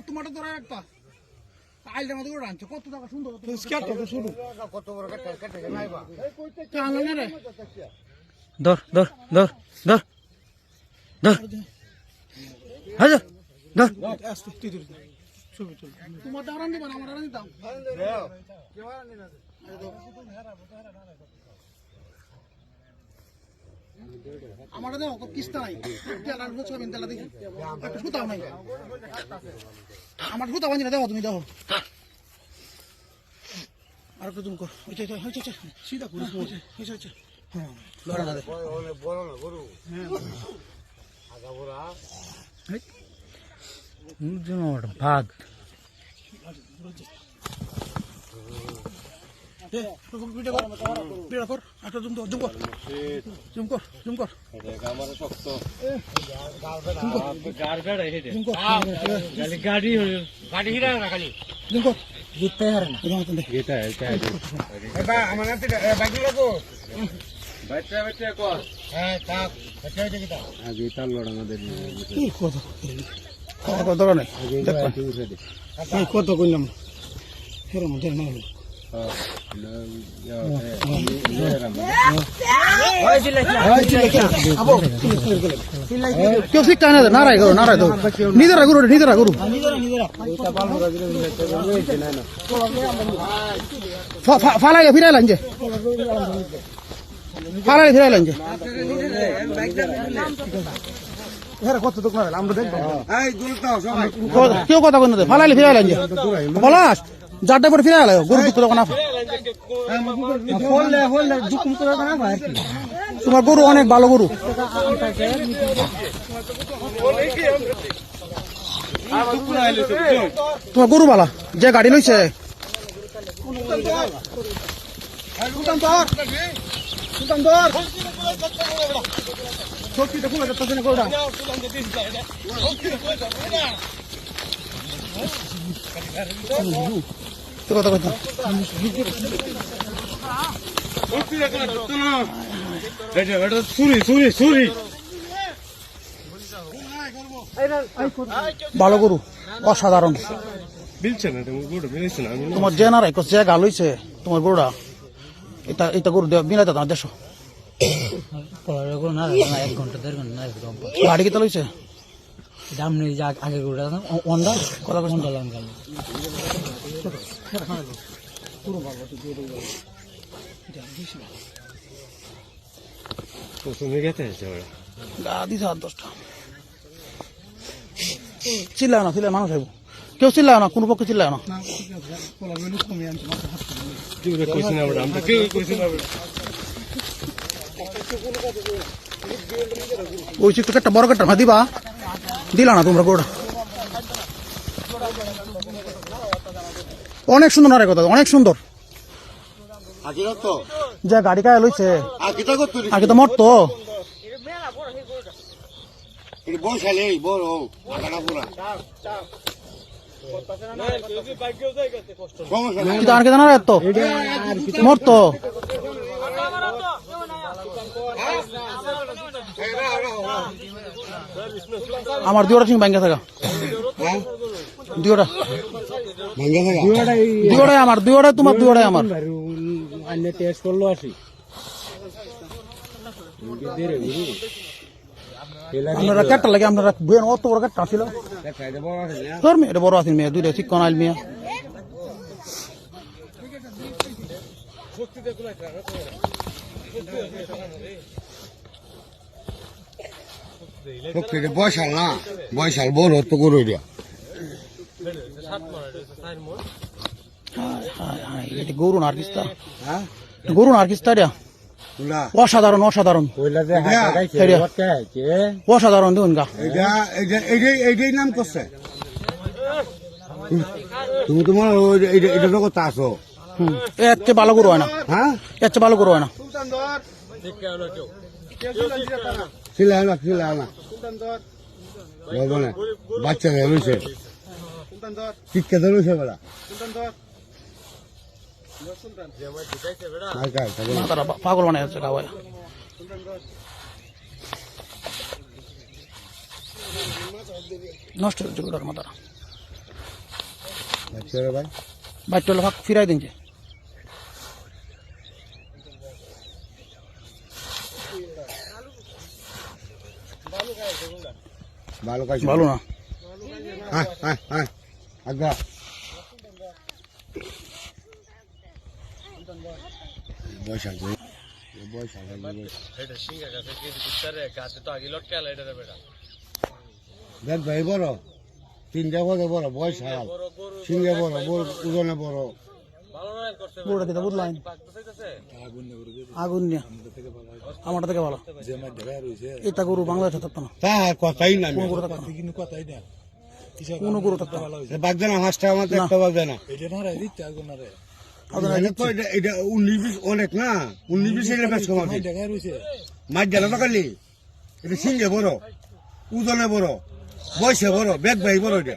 তোমার ধরা একটা আইলের মধ্যে করে আনছো কত টাকা সুন্দর কত বড় ধর ধর ধর ধর ধর হাজার ধর তোমার দাঁড়ান দিবা আমার দাঁড়ান দিতাম আমার দেখো কিস্তা নাই তেলা দেখি একটা সুতাও নাই আমার সুতা বাঁধি না দেখো তুমি দেখো আর একটু তুমি সিধা করি হ্যাঁ লড়া না বড় না গরু আগা বড়া ভাগ গাড়ি হিরা না খালি জিততে হারে না গেটা আমার বাকি রাখো বাচ্চা বাচ্চা কর হ্যাঁ থাক বাচ্চা এটা কি আগে তার লড়া আমাদের কত নাই কত কইলাম হেরো মধ্যে না হলো কেউ শিক্ষা না নারায় গরু নিজেরা গরু ফালাইলে ফিরাইলেন যে কত তো আমরা দেখবো কেউ কথা বলতে ফালাইলে ফিরাইলেন যে বলাস যারটা পরে ফিরে গেল গরু দুঃখ তখন তোমার গরু অনেক ভালো গরু তোমার গরু বালা যে গাড়ি লইছে কথা কথা ভালো গরু অসাধারণ তোমার যে না রাখো যে গাল হইছে তোমার গরুটা এটা গরু বিনাইতে তোমার দেশ গাড়ি কেতে লইছে আগে গরুটা অন্ডা কথা কথা চিল্লায় না মানুষ হইব কেউ চিল্লায় না কোনো পক্ষে চিল্লায় না ওই একটা বড় কাটা দিবা দিলা না তোমরা গোড়া অনেক সুন্দর না রে কথা অনেক সুন্দর যে গাড়ি কায় লইছে আগে তো মরতো মরতো আমার দুটা সিং ব্যাংকে থাকা দুটাই আমার দুটাই তোমার দুটাই আমার টেস্ট করলো আসি আপনারা কাটটা লাগে আপনারা অত বড় কাটটা ছিল এটা বড় আছে মেয়ে দুইটা ঠিক কনাইল মেয়ে বয়সাল বড় তো গরু দিয়া গরু আর কিস্তা অসাধারণ অসাধারণ দেখুন গা এইটাই নাম করছে তুমি তোমার এটা তো কথা আসো এর চেয়ে ভালো গরু হয় না, হ্যাঁ এর চেয়ে ভালো গরু হয় না। ছিলা না ছিলা না বলবো না বাচ্চা রয়েছে শিক্ষা তো রয়েছে বেড়া তারা পাগল বানায় যাচ্ছে গাওয়ায়। নষ্ট হচ্ছে গরুটার মাথাটা, বাচ্চা রে ভাই বাচ্চা হলে ফাঁক ফিরাই দিনছে। ভালো কাজ ভালো না, হ্যাঁ হ্যাঁ হ্যাঁ আজ্ঞা বৈশাখ বৈশাখ দেখ ভাই বড় তিনটা বড় বড় বৈশাখ সিংহে বড় বড় ওজনে বড় গরুটা দিতে বুঝলাম আগুন নিয়ে আমারটা থেকে ভালো। এটা গরু বাংলাদেশে থাকতো না, তার কথাই না কোনো গরু থাকতো না, কোনো গরু থাকতো না। বাগদানা হাঁসটা আমার একটা বাগদানা এটা 19-20 অনেক না 19-20 এর বেশ কম আছে মাছ জানা তো খালি এটা সিংহে বড় ওজনে বড় বয়সে বড় বেগ ভাই বড় এটা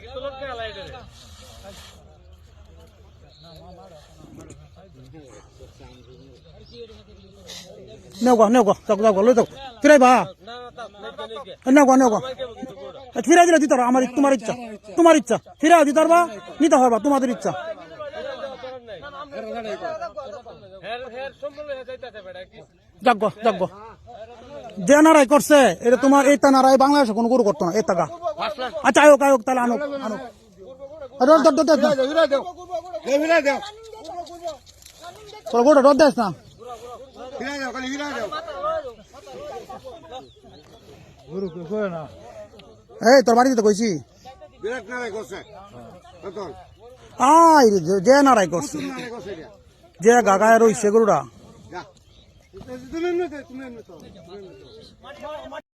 নেও গো লই যাও ফিরাই বা নেও গো ফিরাই দিলে দিতে আমার তোমার ইচ্ছা ফিরাই দিতে পারবা নিতে পারবা তোমাদের ইচ্ছা। যাক যে নারাই করছে এটা তোমার এইটা নারাই বাংলাদেশে কোনো গরু করতো না এই টাকা। আচ্ছা আয়োগ তাহলে আনো তোর গোটা রদ দেস না এই তোর বাড়িতে কইছি আই যে নারাই করছে যে গাগায় রইছে গরুটা